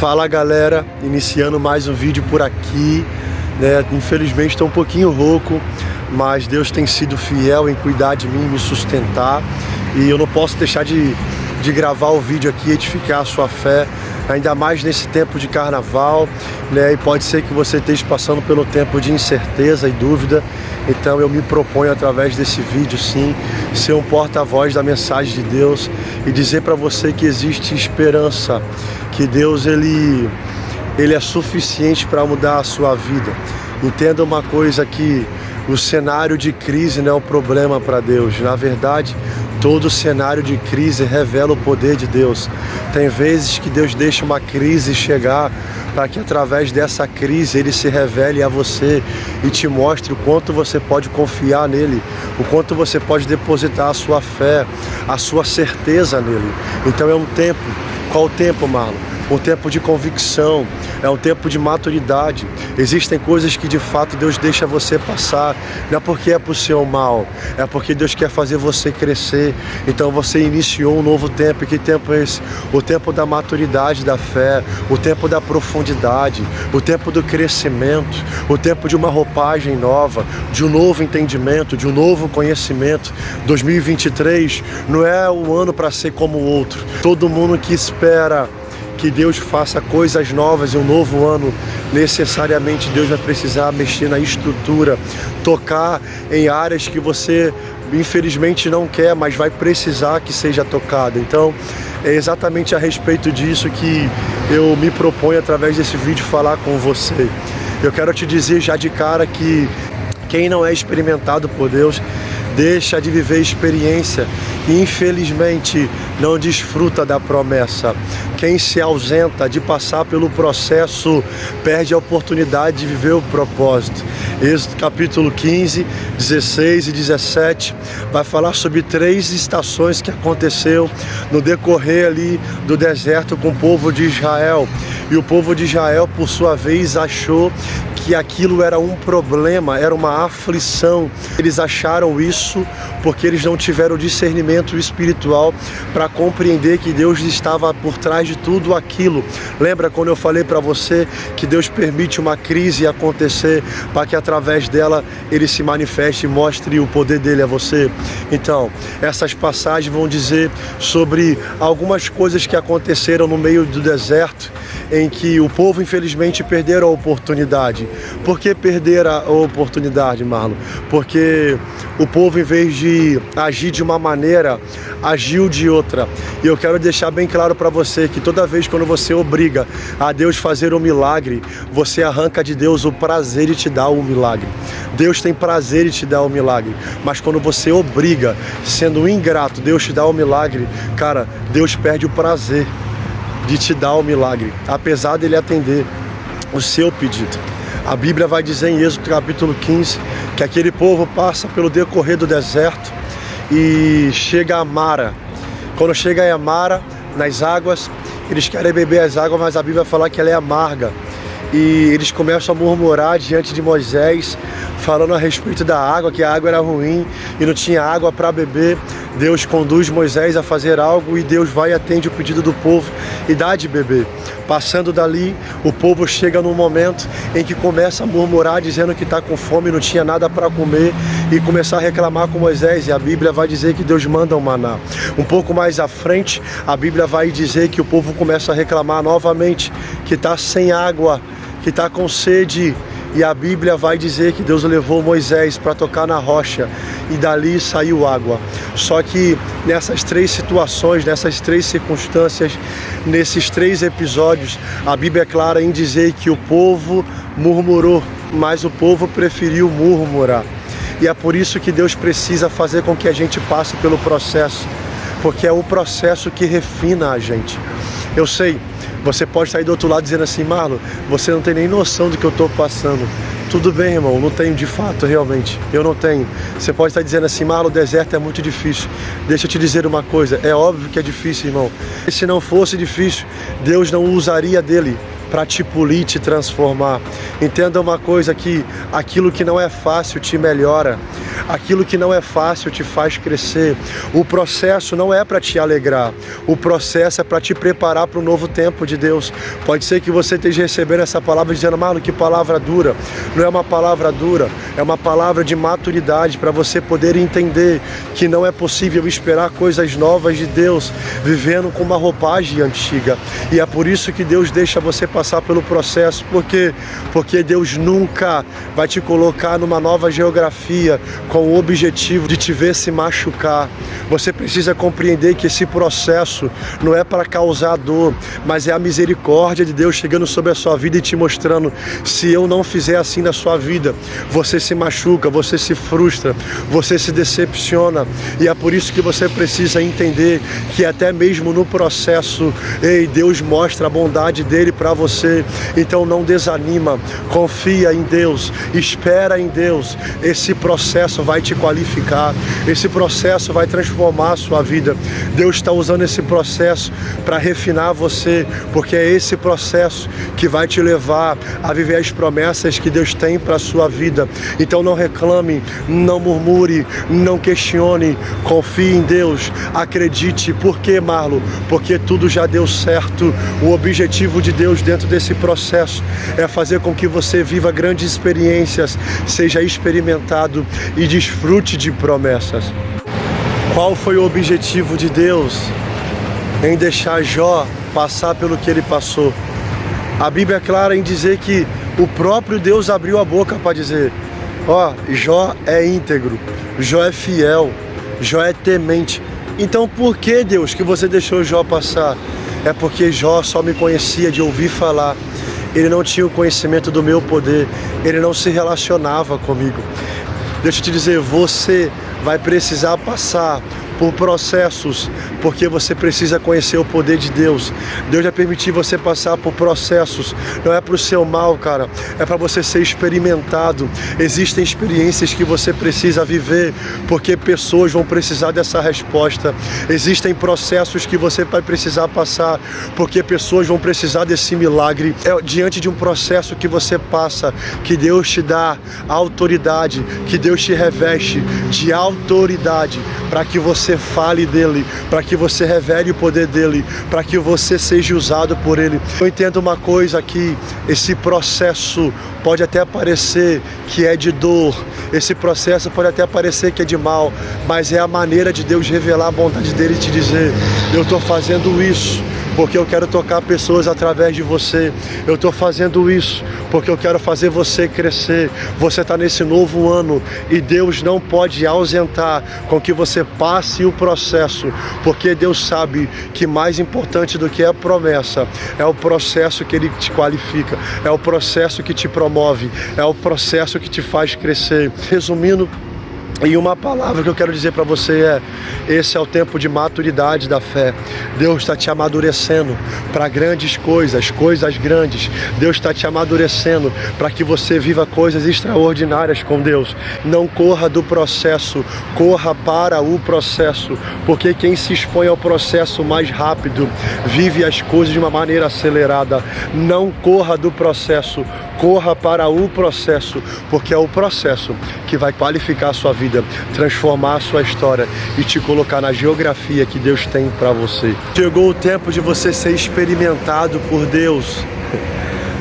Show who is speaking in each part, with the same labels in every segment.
Speaker 1: Fala galera, iniciando mais um vídeo por aqui, né? Infelizmente estou um pouquinho rouco, mas Deus tem sido fiel em cuidar de mim, me sustentar, e eu não posso deixar de gravar o vídeo aqui, edificar a sua fé, ainda mais nesse tempo de carnaval, né? E pode ser que você esteja passando pelo tempo de incerteza e dúvida. Então eu me proponho, através desse vídeo, sim, ser um porta-voz da mensagem de Deus e dizer para você que existe esperança, que Deus ele é suficiente para mudar a sua vida. Entenda uma coisa, que o cenário de crise não é um problema para Deus. Na verdade, todo cenário de crise revela o poder de Deus. Tem vezes que Deus deixa uma crise chegar para que através dessa crise Ele se revele a você e te mostre o quanto você pode confiar nele, o quanto você pode depositar a sua fé, a sua certeza nele. Então é um tempo. Qual o tempo, Marlon? Um tempo de convicção, é um tempo de maturidade. Existem coisas que de fato Deus deixa você passar, não é porque é para o seu mal, é porque Deus quer fazer você crescer. Então você iniciou um novo tempo. E que tempo é esse? O tempo da maturidade da fé, o tempo da profundidade, o tempo do crescimento, o tempo de uma roupagem nova, de um novo entendimento, de um novo conhecimento. 2023 não é um ano para ser como o outro. Todo mundo que espera que Deus faça coisas novas em um novo ano, necessariamente Deus vai precisar mexer na estrutura, tocar em áreas que você infelizmente não quer, mas vai precisar que seja tocada. Então é exatamente a respeito disso que eu me proponho, através desse vídeo, falar com você. Eu quero te dizer já de cara que quem não é experimentado por Deus deixa de viver experiência e infelizmente não desfruta da promessa. Quem se ausenta de passar pelo processo perde a oportunidade de viver o propósito. Êxodo capítulo 15, 16 e 17 vai falar sobre 3 estações que aconteceu no decorrer ali do deserto com o povo de Israel. E o povo de Israel, por sua vez, achou que aquilo era um problema, era uma aflição. Eles acharam isso porque eles não tiveram discernimento espiritual para compreender que Deus estava por trás de tudo aquilo. Lembra quando eu falei para você que Deus permite uma crise acontecer para que através dela Ele se manifeste e mostre o poder dele a você? Então, essas passagens vão dizer sobre algumas coisas que aconteceram no meio do deserto, em que o povo infelizmente perderam a oportunidade. Por que perder a oportunidade, Marlon? Porque o povo, em vez de agir de uma maneira, agiu de outra. E eu quero deixar bem claro para você que toda vez quando você obriga a Deus fazer um milagre, você arranca de Deus o prazer de te dar o milagre. Deus tem prazer em te dar o milagre, mas quando você obriga, sendo ingrato, Deus te dá o milagre, cara, Deus perde o prazer de te dar o milagre, apesar dele atender o seu pedido. A Bíblia vai dizer em Êxodo capítulo 15 que aquele povo passa pelo decorrer do deserto e chega a Mara. Quando chega a Mara, nas águas, eles querem beber as águas, mas a Bíblia fala que ela é amarga. E eles começam a murmurar diante de Moisés, falando a respeito da água, que a água era ruim e não tinha água para beber. Deus conduz Moisés a fazer algo e Deus vai e atende o pedido do povo e dá de beber. Passando dali, o povo chega num momento em que começa a murmurar, dizendo que está com fome, não tinha nada para comer, e começar a reclamar com Moisés. E a Bíblia vai dizer que Deus manda um maná. Um pouco mais à frente, a Bíblia vai dizer que o povo começa a reclamar novamente, que está sem água, que está com sede. E a Bíblia vai dizer que Deus levou Moisés para tocar na rocha e dali saiu água. Só que nessas 3 situações, nessas 3 circunstâncias, nesses 3 episódios, a Bíblia é clara em dizer que o povo murmurou, mas o povo preferiu murmurar. E é por isso que Deus precisa fazer com que a gente passe pelo processo, porque é o processo que refina a gente. Eu sei, você pode sair do outro lado dizendo assim: Marlon, você não tem nem noção do que eu estou passando. Tudo bem, irmão, não tenho de fato, realmente, eu não tenho. Você pode estar dizendo assim: Marlon, o deserto é muito difícil. Deixa eu te dizer uma coisa, é óbvio que é difícil, irmão. E se não fosse difícil, Deus não usaria dele para te polir, te transformar. Entenda uma coisa, que aquilo que não é fácil te melhora. Aquilo que não é fácil te faz crescer. O processo não é para te alegrar. O processo é para te preparar para um novo tempo de Deus. Pode ser que você esteja recebendo essa palavra dizendo: Marlon, que palavra dura. Não é uma palavra dura, é uma palavra de maturidade para você poder entender que não é possível esperar coisas novas de Deus vivendo com uma roupagem antiga. E é por isso que Deus deixa você passar pelo processo. Por quê? Porque Deus nunca vai te colocar numa nova geografia com o objetivo de te ver se machucar. Você precisa compreender que esse processo não é para causar dor, mas é a misericórdia de Deus chegando sobre a sua vida e te mostrando: se eu não fizer assim na sua vida, você se machuca, você se frustra, você se decepciona. E é por isso que você precisa entender que até mesmo no processo, Deus mostra a bondade dele para você. Então não desanima, confia em Deus, espera em Deus. Esse processo vai te qualificar, esse processo vai transformar a sua vida. Deus está usando esse processo para refinar você, porque é esse processo que vai te levar a viver as promessas que Deus tem para a sua vida. Então não reclame, não murmure, não questione, confie em Deus, acredite. Por quê, Marlon? Porque tudo já deu certo. O objetivo de Deus dentro desse processo é fazer com que você viva grandes experiências, seja experimentado e desfrute de promessas. Qual foi o objetivo de Deus em deixar Jó passar pelo que ele passou? A Bíblia é clara em dizer que o próprio Deus abriu a boca para dizer: Jó é íntegro, Jó é fiel, Jó é temente. Então por que, Deus, que você deixou Jó passar? É porque Jó só me conhecia de ouvir falar. Ele não tinha o conhecimento do meu poder, ele não se relacionava comigo. Deixa eu te dizer, você vai precisar passar por processos, porque você precisa conhecer o poder de Deus. Deus vai permitir você passar por processos, não é para o seu mal, cara, é para você ser experimentado. Existem experiências que você precisa viver, porque pessoas vão precisar dessa resposta. Existem processos que você vai precisar passar, porque pessoas vão precisar desse milagre. É diante de um processo que você passa, que Deus te dá autoridade, que Deus te reveste de autoridade, para que você fale dele, para que você revele o poder dele, para que você seja usado por ele. Eu entendo uma coisa aqui: esse processo pode até parecer que é de dor, esse processo pode até parecer que é de mal, mas é a maneira de Deus revelar a bondade dele e te dizer: eu estou fazendo isso porque eu quero tocar pessoas através de você. Eu estou fazendo isso porque eu quero fazer você crescer. Você está nesse novo ano e Deus não pode ausentar com que você passe o processo, porque Deus sabe que mais importante do que a promessa é o processo que Ele te qualifica, é o processo que te promove, é o processo que te faz crescer. Resumindo, e uma palavra que eu quero dizer para você é: esse é o tempo de maturidade da fé. Deus está te amadurecendo para grandes coisas, coisas grandes. Deus está te amadurecendo para que você viva coisas extraordinárias com Deus. Não corra do processo, corra para o processo, porque quem se expõe ao processo mais rápido vive as coisas de uma maneira acelerada. Não corra do processo, corra para o processo, porque é o processo que vai qualificar a sua vida, transformar a sua história e te colocar na geografia que Deus tem para você. Chegou o tempo de você ser experimentado por Deus,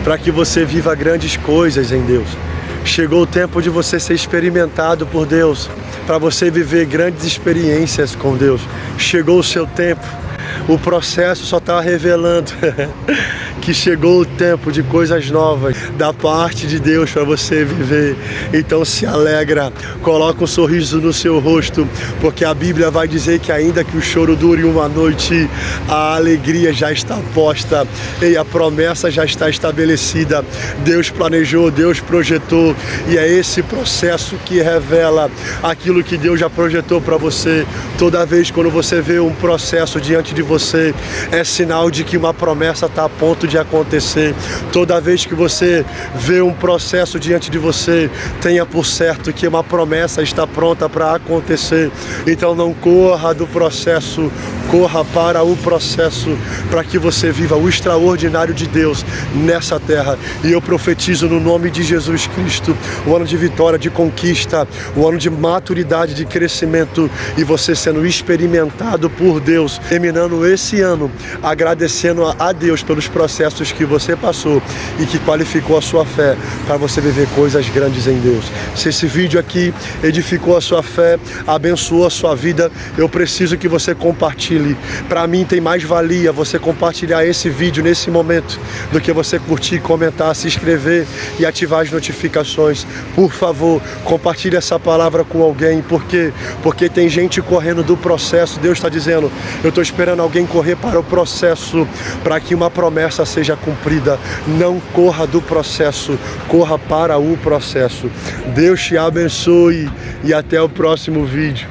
Speaker 1: para que você viva grandes coisas em Deus. Chegou o tempo de você ser experimentado por Deus, para você viver grandes experiências com Deus. Chegou o seu tempo. O processo só está revelando que chegou o tempo de coisas novas da parte de Deus para você viver. Então se alegra, coloca um sorriso no seu rosto, porque a Bíblia vai dizer que ainda que o choro dure uma noite, a alegria já está posta e a promessa já está estabelecida. Deus planejou, Deus projetou, e é esse processo que revela aquilo que Deus já projetou para você. Toda vez quando você vê um processo diante de você, é sinal de que uma promessa está a ponto de de acontecer. Toda vez que você vê um processo diante de você, tenha por certo que uma promessa está pronta para acontecer. Então não corra do processo, corra para o processo, para que você viva o extraordinário de Deus nessa terra. E eu profetizo no nome de Jesus Cristo, o ano de vitória, de conquista, o ano de maturidade, de crescimento, e você sendo experimentado por Deus, terminando esse ano agradecendo a Deus pelos processos que você passou e que qualificou a sua fé para você viver coisas grandes em Deus. Se esse vídeo aqui edificou a sua fé, abençoou a sua vida, eu preciso que você compartilhe. Para mim tem mais valia você compartilhar esse vídeo nesse momento do que você curtir, comentar, se inscrever e ativar as notificações. Por favor, compartilhe essa palavra com alguém. Por quê? Porque tem gente correndo do processo. Deus está dizendo, eu estou esperando alguém correr para o processo, para que uma promessa seja cumprida. Não corra do processo, corra para o processo. Deus te abençoe e até o próximo vídeo.